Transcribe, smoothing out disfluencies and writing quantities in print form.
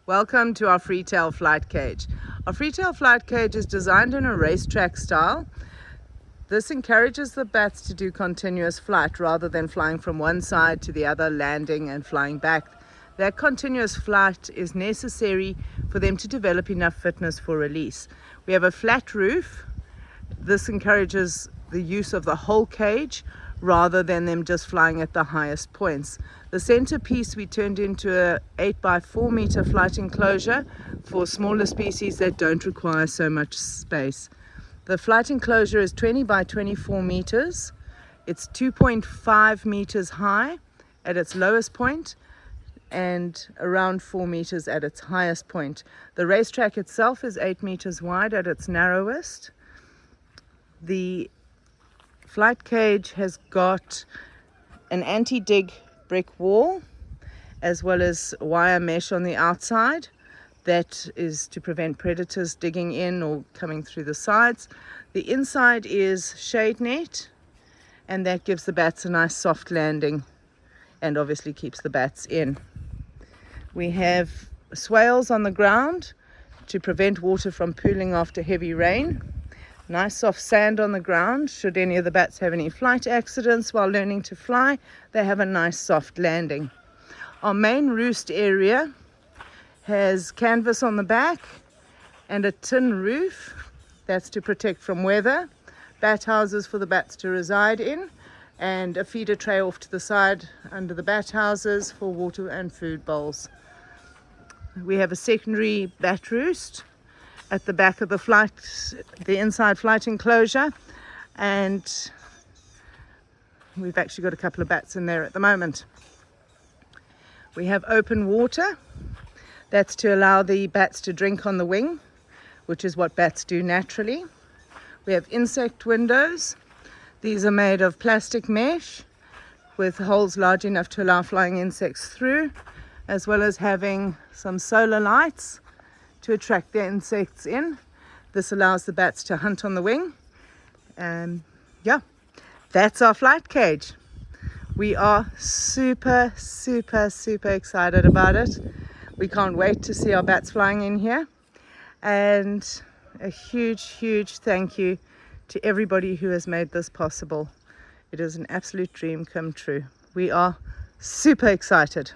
Welcome to our freetail flight cage. Our freetail flight cage is designed in a racetrack style. This encourages the bats to do continuous flight rather than flying from one side to the other, landing and flying back. That continuous flight is necessary for them to develop enough fitness for release. We have a flat roof. This encourages the use of the whole cage rather than them just flying at the highest points. The centerpiece we turned into a 8 by 4 meter flight enclosure for smaller species that don't require so much space. The flight enclosure is 20 by 24 meters. It's 2.5 meters high at its lowest point and around 4 meters at its highest point. The racetrack itself is 8 meters wide at its narrowest. The flight cage has got an anti-dig brick wall as well as wire mesh on the outside. That is to prevent predators digging in or coming through the sides. The inside is shade net, and that gives the bats a nice soft landing and obviously keeps the bats in. We have swales on the ground to prevent water from pooling after heavy rain. Nice soft sand on the ground. Should any of the bats have any flight accidents while learning to fly, they have a nice soft landing. Our main roost area has canvas on the back and a tin roof. That's to protect from weather. Bat houses for the bats to reside in, and a feeder tray off to the side under the bat houses for water and food bowls. We have a secondary bat roost at the back of the inside flight enclosure, and we've actually got a couple of bats in there at the moment. We have open water. That's to allow the bats to drink on the wing, which is what bats do naturally. We have insect windows. These are made of plastic mesh with holes large enough to allow flying insects through, as well as having some solar lights to attract the insects in. This allows the bats to hunt on the wing. And yeah, that's our flight cage. We are super excited about it. We can't wait to see our bats flying in here. And a huge thank you to everybody who has made this possible. It is an absolute dream come true. We are super excited.